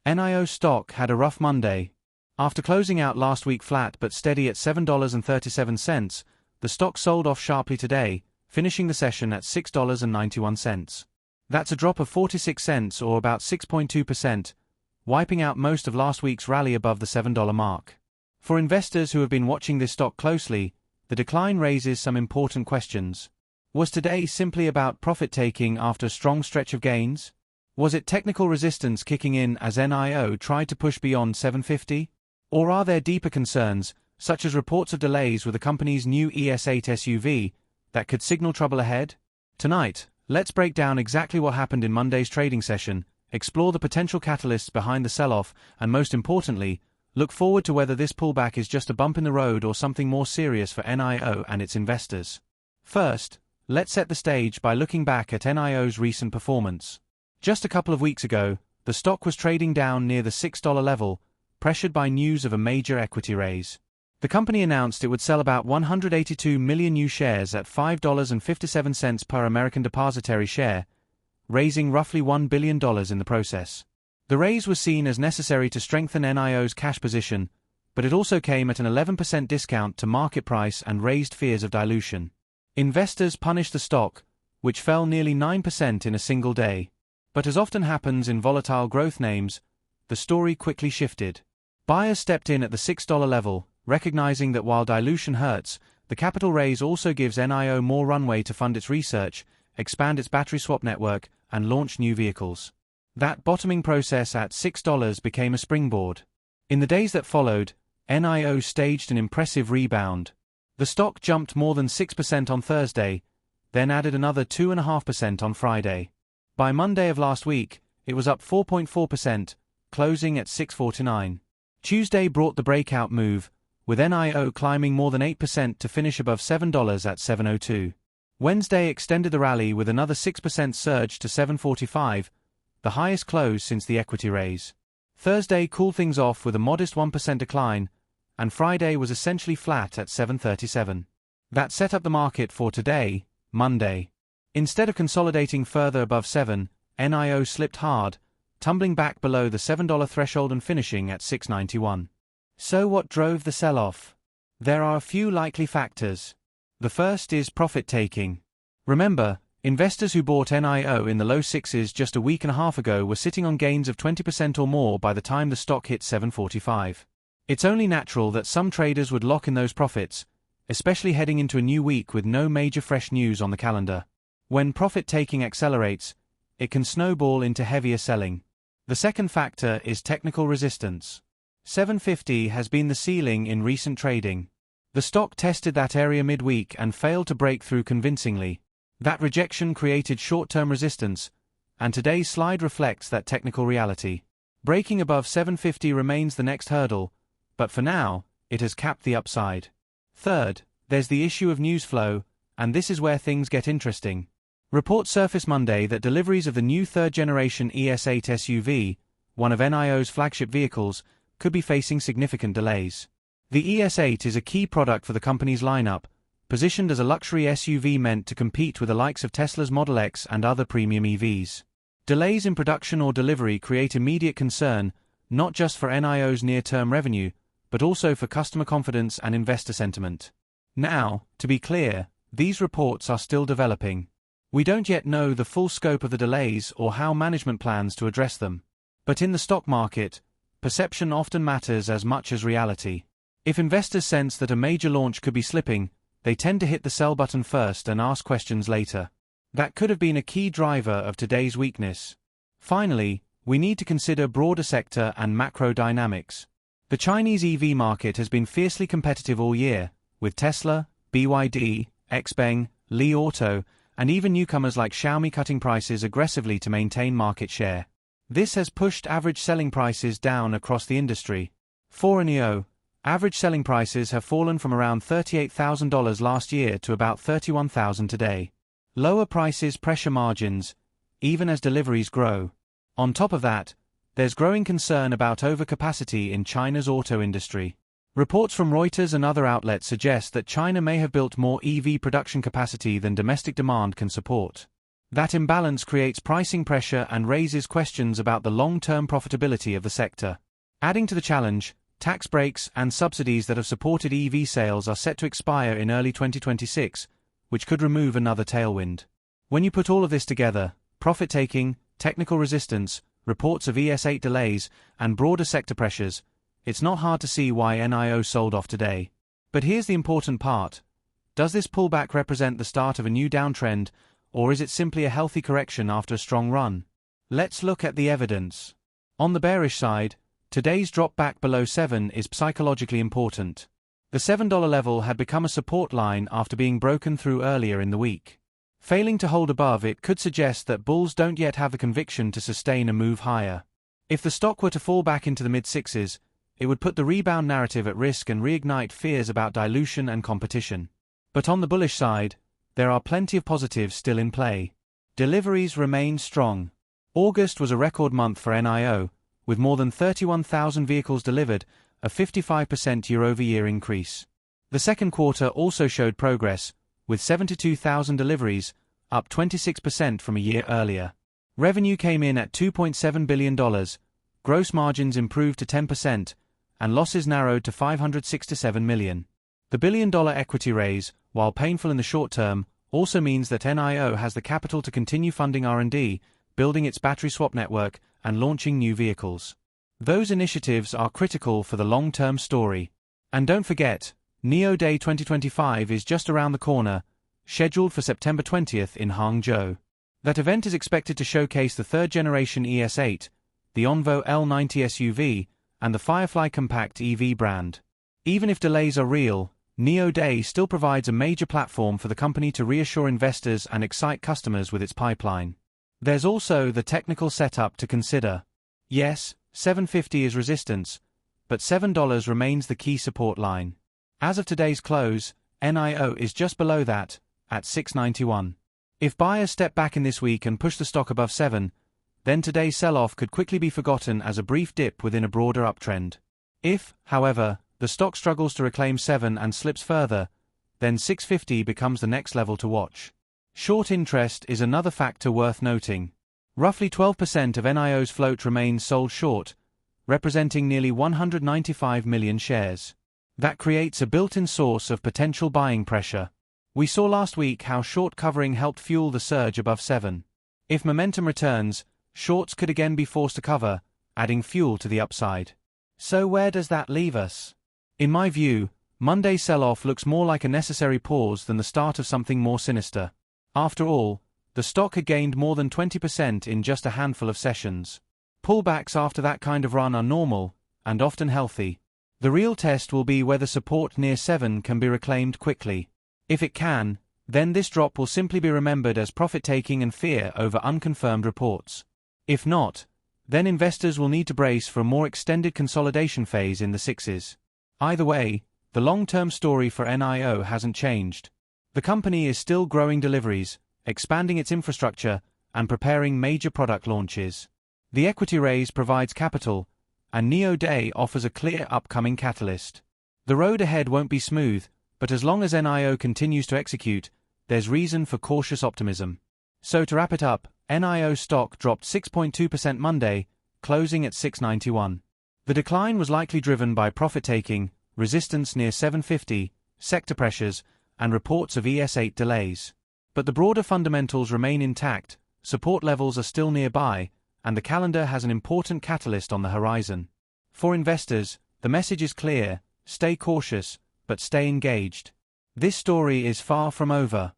NIO stock had a rough Monday. After closing out last week flat but steady at $7.37, the stock sold off sharply today, finishing the session at $6.91. That's a drop of 46 cents or about 6.2%, wiping out most of last week's rally above the $7 mark. For investors who have been watching this stock closely, the decline raises some important questions. Was today simply about profit-taking after a strong stretch of gains? Was it technical resistance kicking in as NIO tried to push beyond 750? Or are there deeper concerns, such as reports of delays with the company's new ES8 SUV, that could signal trouble ahead? Tonight, let's break down exactly what happened in Monday's trading session, explore the potential catalysts behind the sell-off, and most importantly, look forward to whether this pullback is just a bump in the road or something more serious for NIO and its investors. First, let's set the stage by looking back at NIO's recent performance. Just a couple of weeks ago, the stock was trading down near the $6 level, pressured by news of a major equity raise. The company announced it would sell about 182 million new shares at $5.57 per American depositary share, raising roughly $1 billion in the process. The raise was seen as necessary to strengthen NIO's cash position, but it also came at an 11% discount to market price and raised fears of dilution. Investors punished the stock, which fell nearly 9% in a single day. But as often happens in volatile growth names, the story quickly shifted. Buyers stepped in at the $6 level, recognizing that while dilution hurts, the capital raise also gives NIO more runway to fund its research, expand its battery swap network, and launch new vehicles. That bottoming process at $6 became a springboard. In the days that followed, NIO staged an impressive rebound. The stock jumped more than 6% on Thursday, then added another 2.5% on Friday. By Monday of last week, it was up 4.4%, closing at $6.49. Tuesday brought the breakout move, with NIO climbing more than 8% to finish above $7 at $7.02. Wednesday extended the rally with another 6% surge to $7.45, the highest close since the equity raise. Thursday cooled things off with a modest 1% decline, and Friday was essentially flat at $7.37. That set up the market for today, Monday. Instead of consolidating further above 7, NIO slipped hard, tumbling back below the $7 threshold and finishing at $6.91. So what drove the sell-off? There are a few likely factors. The first is profit-taking. Remember, investors who bought NIO in the low sixes just a week and a half ago were sitting on gains of 20% or more by the time the stock hit $7.45. It's only natural that some traders would lock in those profits, especially heading into a new week with no major fresh news on the calendar. When profit-taking accelerates, it can snowball into heavier selling. The second factor is technical resistance. 750 has been the ceiling in recent trading. The stock tested that area midweek and failed to break through convincingly. That rejection created short-term resistance, and today's slide reflects that technical reality. Breaking above 750 remains the next hurdle, but for now, it has capped the upside. Third, there's the issue of news flow, and this is where things get interesting. Reports surfaced Monday that deliveries of the new third-generation ES8 SUV, one of NIO's flagship vehicles, could be facing significant delays. The ES8 is a key product for the company's lineup, positioned as a luxury SUV meant to compete with the likes of Tesla's Model X and other premium EVs. Delays in production or delivery create immediate concern, not just for NIO's near-term revenue, but also for customer confidence and investor sentiment. Now, to be clear, these reports are still developing. We don't yet know the full scope of the delays or how management plans to address them. But in the stock market, perception often matters as much as reality. If investors sense that a major launch could be slipping, they tend to hit the sell button first and ask questions later. That could have been a key driver of today's weakness. Finally, we need to consider broader sector and macro dynamics. The Chinese EV market has been fiercely competitive all year, with Tesla, BYD, XPeng, Li Auto, and even newcomers like Xiaomi cutting prices aggressively to maintain market share. This has pushed average selling prices down across the industry. For NIO, average selling prices have fallen from around $38,000 last year to about $31,000 today. Lower prices pressure margins, even as deliveries grow. On top of that, there's growing concern about overcapacity in China's auto industry. Reports from Reuters and other outlets suggest that China may have built more EV production capacity than domestic demand can support. That imbalance creates pricing pressure and raises questions about the long-term profitability of the sector. Adding to the challenge, tax breaks and subsidies that have supported EV sales are set to expire in early 2026, which could remove another tailwind. When you put all of this together, profit-taking, technical resistance, reports of ES8 delays, and broader sector pressures, it's not hard to see why NIO sold off today. But here's the important part. Does this pullback represent the start of a new downtrend, or is it simply a healthy correction after a strong run? Let's look at the evidence. On the bearish side, today's drop back below 7 is psychologically important. The $7 level had become a support line after being broken through earlier in the week. Failing to hold above it could suggest that bulls don't yet have the conviction to sustain a move higher. If the stock were to fall back into the mid-6s, it would put the rebound narrative at risk and reignite fears about dilution and competition. But on the bullish side, there are plenty of positives still in play. Deliveries remain strong. August was a record month for NIO, with more than 31,000 vehicles delivered, a 55% year-over-year increase. The second quarter also showed progress, with 72,000 deliveries, up 26% from a year earlier. Revenue came in at $2.7 billion, gross margins improved to 10%, and losses narrowed to $567 million. The billion-dollar equity raise, while painful in the short term, also means that NIO has the capital to continue funding R&D, building its battery swap network, and launching new vehicles. Those initiatives are critical for the long-term story. And don't forget, NIO Day 2025 is just around the corner, scheduled for September 20th in Hangzhou. That event is expected to showcase the third-generation ES8, the Onvo L90 SUV, and the Firefly Compact EV brand. Even if delays are real, NIO Day still provides a major platform for the company to reassure investors and excite customers with its pipeline. There's also the technical setup to consider. Yes, $7.50 is resistance, but $7 remains the key support line. As of today's close, NIO is just below that, at $6.91. If buyers step back in this week and push the stock above 7, then today's sell-off could quickly be forgotten as a brief dip within a broader uptrend. If, however, the stock struggles to reclaim 7 and slips further, then $6.50 becomes the next level to watch. Short interest is another factor worth noting. Roughly 12% of NIO's float remains sold short, representing nearly 195 million shares. That creates a built-in source of potential buying pressure. We saw last week how short covering helped fuel the surge above 7. If momentum returns, shorts could again be forced to cover, adding fuel to the upside. So where does that leave us? In my view, Monday's sell-off looks more like a necessary pause than the start of something more sinister. After all, the stock had gained more than 20% in just a handful of sessions. Pullbacks after that kind of run are normal, and often healthy. The real test will be whether support near 7 can be reclaimed quickly. If it can, then this drop will simply be remembered as profit-taking and fear over unconfirmed reports. If not, then investors will need to brace for a more extended consolidation phase in the 6s. Either way, the long-term story for NIO hasn't changed. The company is still growing deliveries, expanding its infrastructure, and preparing major product launches. The equity raise provides capital, and NIO Day offers a clear upcoming catalyst. The road ahead won't be smooth, but as long as NIO continues to execute, there's reason for cautious optimism. So to wrap it up, NIO stock dropped 6.2% Monday, closing at $6.91. The decline was likely driven by profit-taking, resistance near $7.50, sector pressures, and reports of ES8 delays. But the broader fundamentals remain intact, support levels are still nearby, and the calendar has an important catalyst on the horizon. For investors, the message is clear: stay cautious, but stay engaged. This story is far from over.